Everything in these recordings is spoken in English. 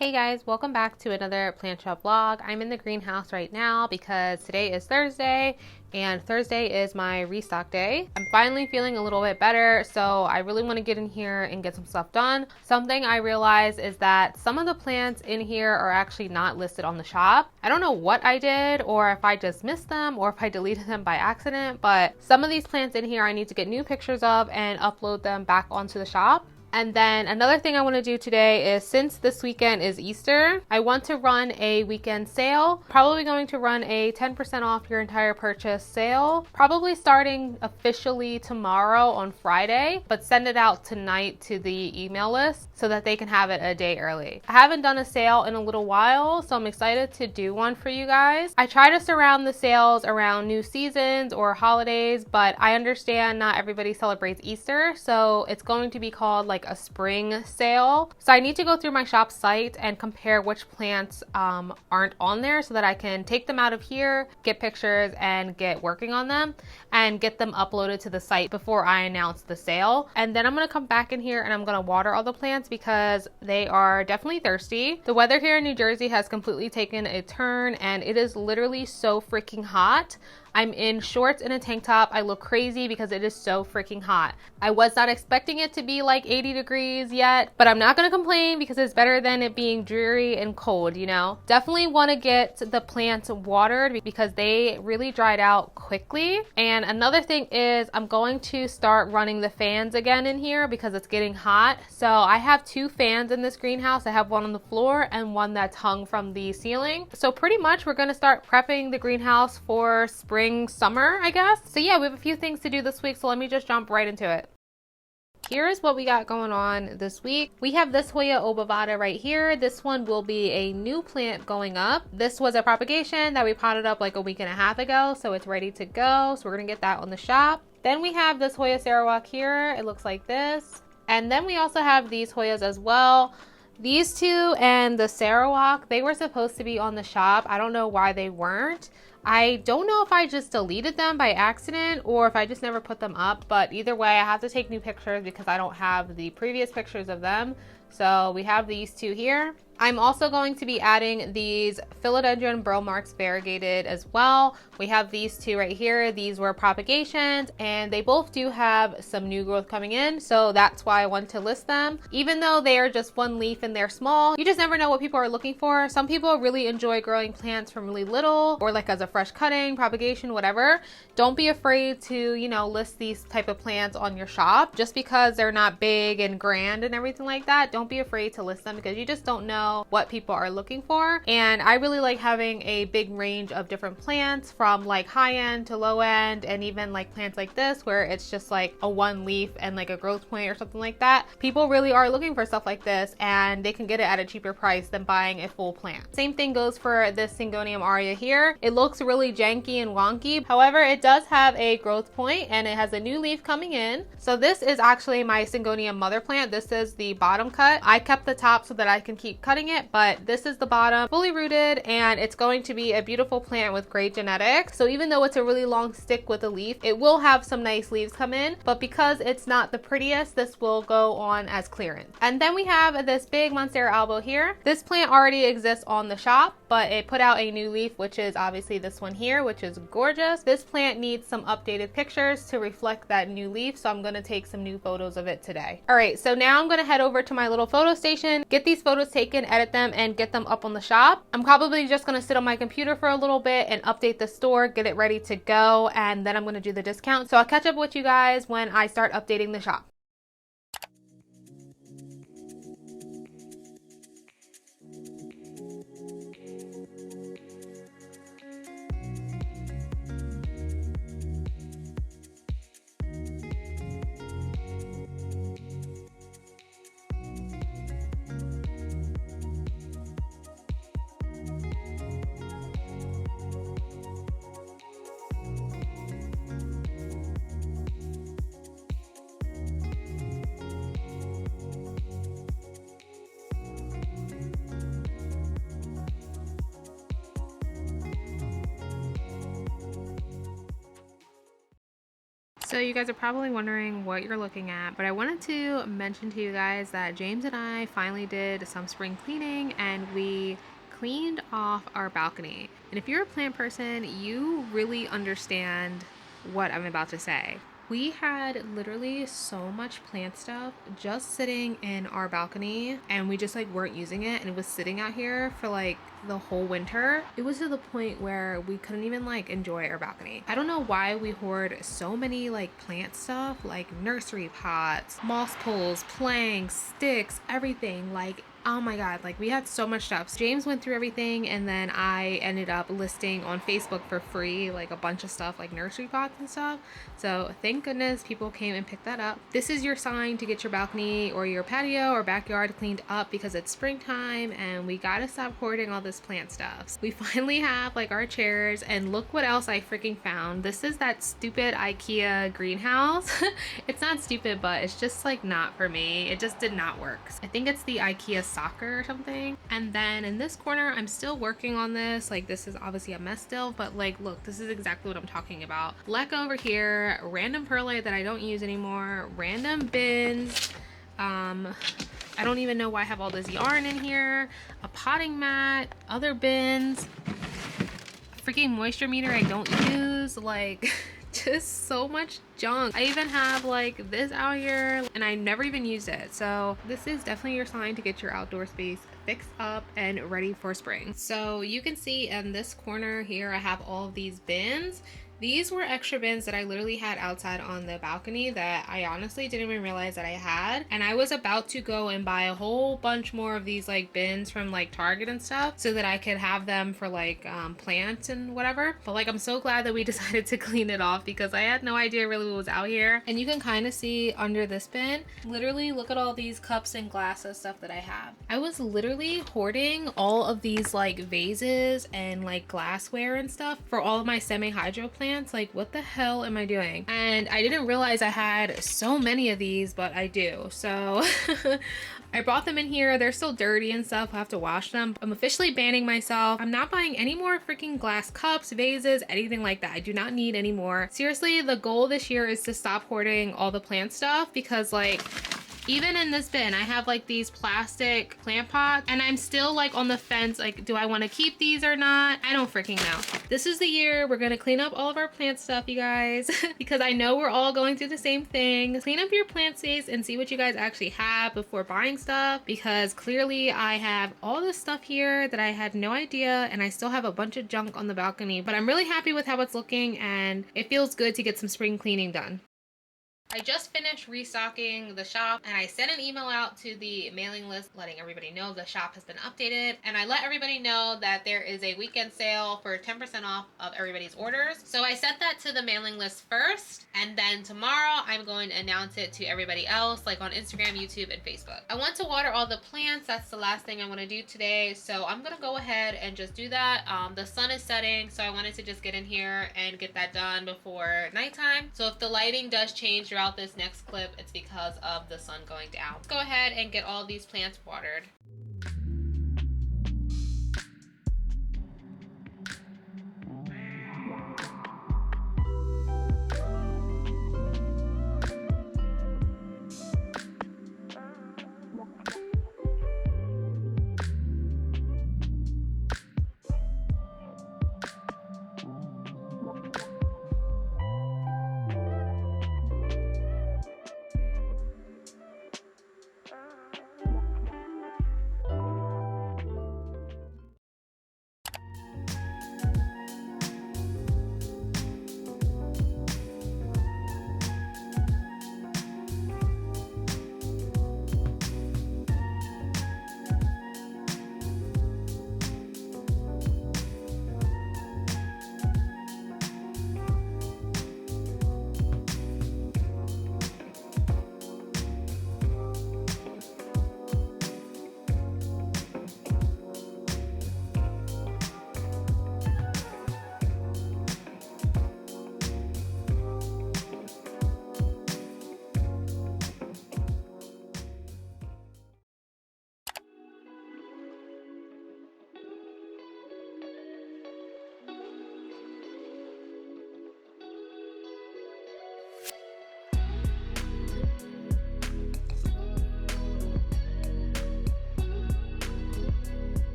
Hey guys, welcome back to another plant shop vlog. I'm in the greenhouse right now because today is Thursday and Thursday is my restock day. I'm finally feeling a little bit better, so I really want to get in here and get some stuff done. Something I realized is that some of the plants in here are actually not listed on the shop. I don't know what I did or if I just missed them or if I deleted them by accident, but some of these plants in here I need to get new pictures of and upload them back onto the shop. And then another thing I want to do today is, since this weekend is Easter, I want to run a weekend sale. Probably going to run a 10% off your entire purchase sale, probably starting officially tomorrow on Friday, but send it out tonight to the email list so that they can have it a day early. I haven't done a sale in a little while, so I'm excited to do one for you guys. I try to surround the sales around new seasons or holidays, but I understand not everybody celebrates Easter, so it's going to be called like a spring sale. So I need to go through my shop site and compare which plants aren't on there so that I can take them out of here, get pictures, and get working on them and get them uploaded to the site before I announce the sale. And then I'm going to come back in here and I'm going to water all the plants because they are definitely thirsty. The weather here in New Jersey has completely taken a turn and it is literally so freaking hot. I'm in shorts and a tank top. I look crazy because it is so freaking hot. I was not expecting it to be like 80 degrees yet, but I'm not gonna complain because it's better than it being dreary and cold, you know? Definitely wanna get the plants watered because they really dried out quickly. And another thing is I'm going to start running the fans again in here because it's getting hot. So I have two fans in this greenhouse. I have one on the floor and one that's hung from the ceiling. So pretty much we're gonna start prepping the greenhouse for spring, summer, I guess. So yeah, we have a few things to do this week, so let me just jump right into it. Here's what we got going on this week. We have this Hoya obovata right here. This one will be a new plant going up. This was a propagation that we potted up like a week and a half ago, so it's ready to go. So we're gonna get that on the shop. Then we have this Hoya Sarawak here. It looks like this. And then we also have these Hoyas as well. These two and the Sarawak, they were supposed to be on the shop. I don't know why they weren't. I don't know if I just deleted them by accident or if I just never put them up, but either way, I have to take new pictures because I don't have the previous pictures of them. So we have these two here. I'm also going to be adding these philodendron burl marks variegated as well. We have these two right here. These were propagations and they both do have some new growth coming in. So that's why I want to list them. Even though they are just one leaf and they're small, you just never know what people are looking for. Some people really enjoy growing plants from really little or like as a fresh cutting, propagation, whatever. Don't be afraid to, you know, list these type of plants on your shop just because they're not big and grand and everything like that. Don't be afraid to list them because you just don't know what people are looking for. And I really like having a big range of different plants from like high end to low end, and even like plants like this where it's just like a one leaf and like a growth point or something like that. People really are looking for stuff like this and they can get it at a cheaper price than buying a full plant. Same thing goes for this Syngonium aria here. It looks really janky and wonky. However, it does have a growth point and it has a new leaf coming in. So this is actually my Syngonium mother plant. This is the bottom cut. I kept the top so that I can keep cutting it, but this is the bottom, fully rooted, and it's going to be a beautiful plant with great genetics. So even though it's a really long stick with a leaf, it will have some nice leaves come in, but because it's not the prettiest, this will go on as clearance. And then we have this big Monstera albo here. This plant already exists on the shop, but it put out a new leaf, which is obviously this one here, which is gorgeous. This plant needs some updated pictures to reflect that new leaf, so I'm going to take some new photos of it today. All right, so now I'm going to head over to my little photo station, get these photos taken, edit them, and get them up on the shop. I'm probably just going to sit on my computer for a little bit and update the store, get it ready to go, and then I'm going to do the discount. So I'll catch up with you guys when I start updating the shop. So you guys are probably wondering what you're looking at, but I wanted to mention to you guys that James and I finally did some spring cleaning and we cleaned off our balcony. And if you're a plant person, you really understand what I'm about to say. We had literally so much plant stuff just sitting in our balcony and we just like weren't using it, and it was sitting out here for like the whole winter. It was to the point where we couldn't even like enjoy our balcony. I don't know why we hoard so many like plant stuff, like nursery pots, moss poles, planks, sticks, everything. Like, oh my god, like we had so much stuff. James went through everything and then I ended up listing on Facebook for free like a bunch of stuff like nursery pots and stuff. So thank goodness people came and picked that up. This is your sign to get your balcony or your patio or backyard cleaned up because it's springtime and we gotta stop hoarding all this plant stuff. We finally have like our chairs, and look what else I freaking found. This is that stupid Ikea greenhouse. It's not stupid, but it's just like not for me. It just did not work. I think it's the Ikea soccer or something. And then in this corner, I'm still working on this. Like this is obviously a mess still, but like look, this is exactly what I'm talking about. Leck over here, random perlite that I don't use anymore, random bins. I don't even know why I have all this yarn in here, a potting mat, other bins, a freaking moisture meter I don't use, like just so much junk. I even have like this out here and I never even used it. So this is definitely your sign to get your outdoor space fixed up and ready for spring. So you can see in this corner here, I have all of these bins. These were extra bins that I literally had outside on the balcony that I honestly didn't even realize that I had. And I was about to go and buy a whole bunch more of these like bins from like Target and stuff so that I could have them for like plants and whatever. But like I'm so glad that we decided to clean it off because I had no idea really what was out here. And you can kind of see under this bin, literally look at all these cups and glasses stuff that I have. I was literally hoarding all of these like vases and like glassware and stuff for all of my semi-hydro plants. Like what the hell am I doing? And I didn't realize I had so many of these, but I do. So I brought them in here. They're still dirty and stuff. I have to wash them. I'm officially banning myself. I'm not buying any more freaking glass cups, vases, anything like that. I do not need any more. Seriously, the goal this year is to stop hoarding all the plant stuff because like even in this bin, I have like these plastic plant pots and I'm still like on the fence. Like, do I want to keep these or not? I don't freaking know. This is the year we're going to clean up all of our plant stuff, you guys, because I know we're all going through the same thing. Clean up your plant space and see what you guys actually have before buying stuff, because clearly I have all this stuff here that I had no idea, and I still have a bunch of junk on the balcony, but I'm really happy with how it's looking and it feels good to get some spring cleaning done. I just finished restocking the shop and I sent an email out to the mailing list letting everybody know the shop has been updated, and I let everybody know that there is a weekend sale for 10% off of everybody's orders. So I sent that to the mailing list first, and then tomorrow I'm going to announce it to everybody else, like on Instagram, YouTube, and Facebook. I want to water all the plants. That's the last thing I want to do today, so I'm gonna go ahead and just do that. The sun is setting, so I wanted to just get in here and get that done before nighttime. So if the lighting does change throughout this next clip, it's because of the sun going down. Let's go ahead and get all these plants watered.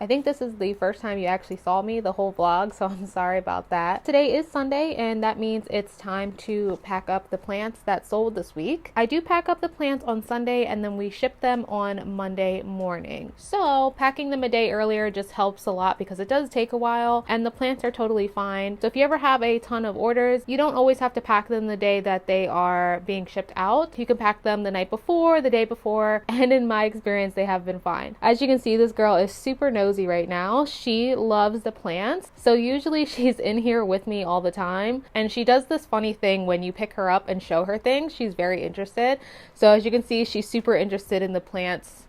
I think this is the first time you actually saw me the whole vlog, so I'm sorry about that. Today is Sunday, and that means it's time to pack up the plants that sold this week. I do pack up the plants on Sunday, and then we ship them on Monday morning. So packing them a day earlier just helps a lot because it does take a while, and the plants are totally fine. So if you ever have a ton of orders, you don't always have to pack them the day that they are being shipped out. You can pack them the night before, the day before, and in my experience, they have been fine. As you can see, this girl is super nosy right now. She loves the plants, so usually she's in here with me all the time, and she does this funny thing when you pick her up and show her things. She's very interested. So as you can see, she's super interested in the plants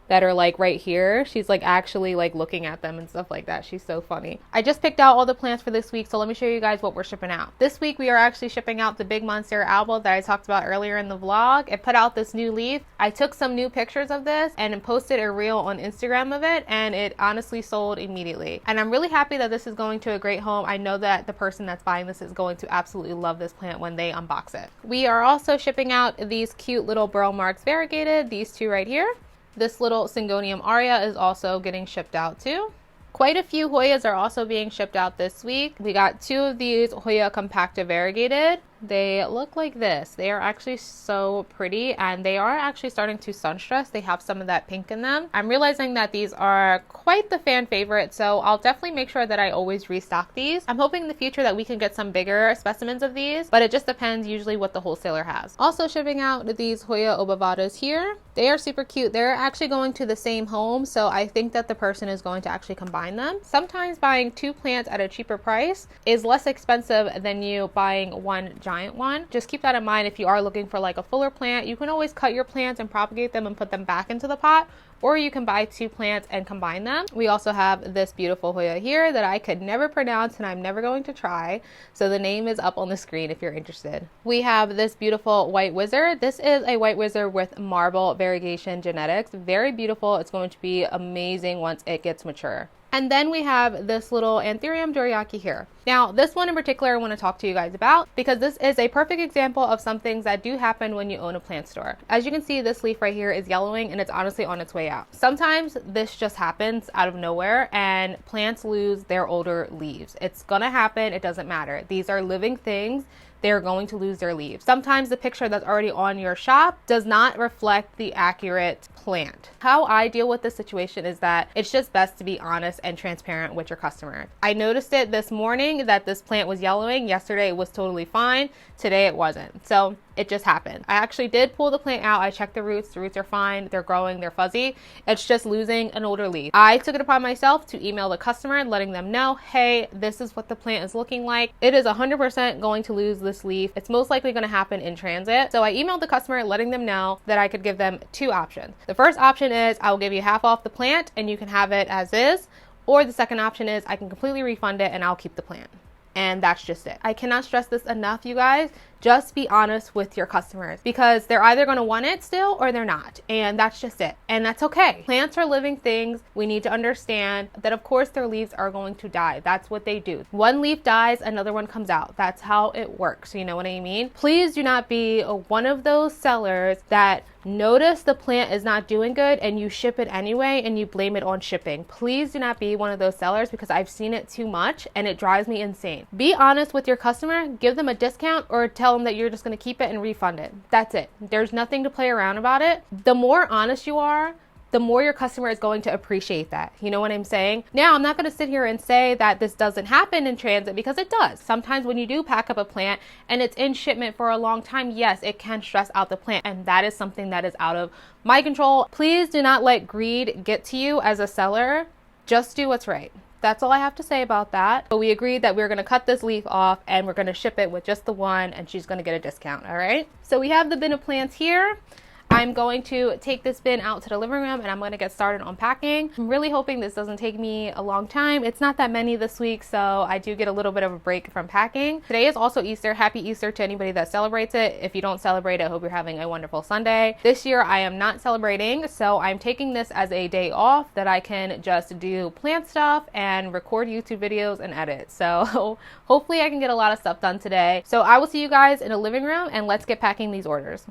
that are like right here. She's like actually like looking at them and stuff like that. She's so funny. I just picked out all the plants for this week, so let me show you guys what we're shipping out. This week we are actually shipping out the big Monstera alba that I talked about earlier in the vlog. It put out this new leaf. I took some new pictures of this and posted a reel on Instagram of it, and it honestly sold immediately. And I'm really happy that this is going to a great home. I know that the person that's buying this is going to absolutely love this plant when they unbox it. We are also shipping out these cute little burl marks variegated, these two right here. This little Syngonium aria is also getting shipped out too. Quite a few Hoyas are also being shipped out this week. We got 2 of these Hoya compacta variegated. They look like this. They are actually so pretty, and they are actually starting to sun stress. They have some of that pink in them. I'm realizing that these are quite the fan favorite, so I'll definitely make sure that I always restock these. I'm hoping in the future that we can get some bigger specimens of these, but it just depends usually what the wholesaler has. Also shipping out these Hoya obavadas here. They are super cute. They're actually going to the same home, so I think that the person is going to actually combine them. Sometimes buying 2 plants at a cheaper price is less expensive than you buying one giant one. Just keep that in mind if you are looking for like a fuller plant. You can always cut your plants and propagate them and put them back into the pot, or you can buy 2 plants and combine them. We also have this beautiful Hoya here that I could never pronounce and I'm never going to try, so the name is up on the screen if you're interested. We have this beautiful white wizard. This is a white wizard with marble variegation genetics. Very beautiful. It's going to be amazing once it gets mature. And then we have this little anthurium doriaki here. Now, this one in particular I want to talk to you guys about because this is a perfect example of some things that do happen when you own a plant store. As you can see, this leaf right here is yellowing and it's honestly on its way out. Sometimes this just happens out of nowhere and plants lose their older leaves. It's gonna happen. It doesn't matter. These are living things. They're going to lose their leaves. Sometimes the picture that's already on your shop does not reflect the accurate plant. How I deal with this situation is that it's just best to be honest and transparent with your customer. I noticed it this morning that this plant was yellowing. Yesterday it was totally fine. Today it wasn't. So it just happened. I actually did pull the plant out. I checked the roots. The roots are fine. They're growing. They're fuzzy. It's just losing an older leaf. I took it upon myself to email the customer letting them know, hey, this is what the plant is looking like. It is 100% going to lose this leaf. It's most likely going to happen in transit. So I emailed the customer letting them know that I could give them 2 options. The first option is I will give you half off the plant and you can have it as is. Or the second option is I can completely refund it and I'll keep the plant. And that's just it. I cannot stress this enough, you guys. Just be honest with your customers because they're either going to want it still or they're not. And that's just it. And that's okay. Plants are living things. We need to understand that, of course, their leaves are going to die. That's what they do. One leaf dies, another one comes out. That's how it works. You know what I mean? Please do not be one of those sellers that notice the plant is not doing good and you ship it anyway and you blame it on shipping. Please do not be one of those sellers because I've seen it too much and it drives me insane. Be honest with your customer, give them a discount or tell them that you're just going to keep it and refund it. That's it. There's nothing to play around about it. The more honest you are, the more your customer is going to appreciate that. You know what I'm saying? Now, I'm not going to sit here and say that this doesn't happen in transit because it does. Sometimes when you do pack up a plant and it's in shipment for a long time, yes, it can stress out the plant. And that is something that is out of my control. Please do not let greed get to you as a seller. Just do what's right. That's all I have to say about that. But we agreed that we're going to cut this leaf off and we're going to ship it with just the one and she's going to get a discount. All right. So we have the bin of plants here. I'm going to take this bin out to the living room and I'm going to get started unpacking. I'm really hoping this doesn't take me a long time. It's not that many this week, so I do get a little bit of a break from packing. Today is also Easter. Happy Easter to anybody that celebrates it. If you don't celebrate, I hope you're having a wonderful Sunday. This year I am not celebrating, so I'm taking this as a day off that I can just do plant stuff and record YouTube videos and edit. So hopefully I can get a lot of stuff done today. So I will see you guys in the living room and let's get packing these orders.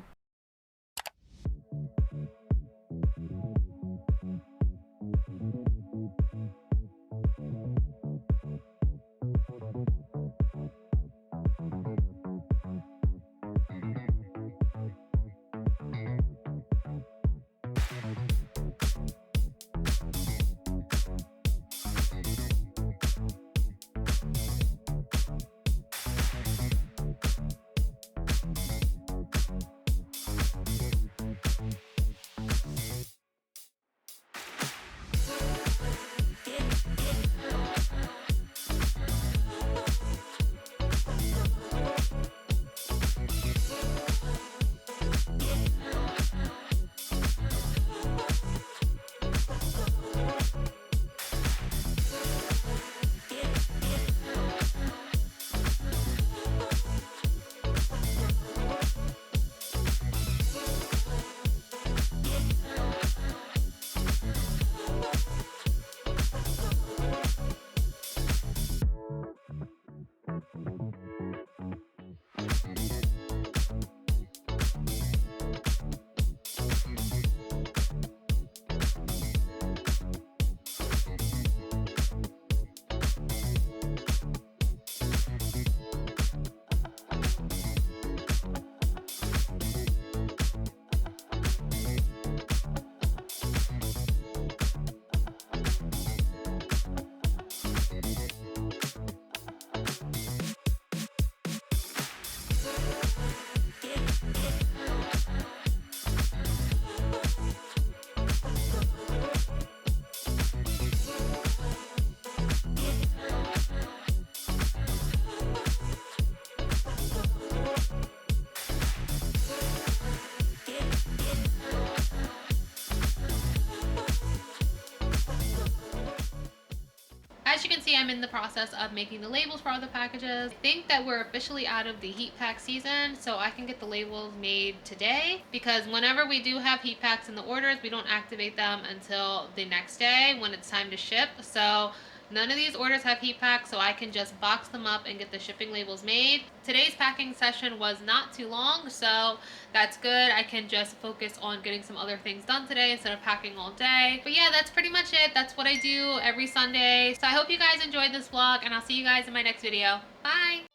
I'm in the process of making the labels for all the packages. I think that we're officially out of the heat pack season, so I can get the labels made today, because whenever we do have heat packs in the orders, we don't activate them until the next day when it's time to ship. So none of these orders have heat packs, so I can just box them up and get the shipping labels made. Today's packing session was not too long, so that's good. I can just focus on getting some other things done today instead of packing all day. But yeah, that's pretty much it. That's what I do every Sunday. So I hope you guys enjoyed this vlog, and I'll see you guys in my next video. Bye!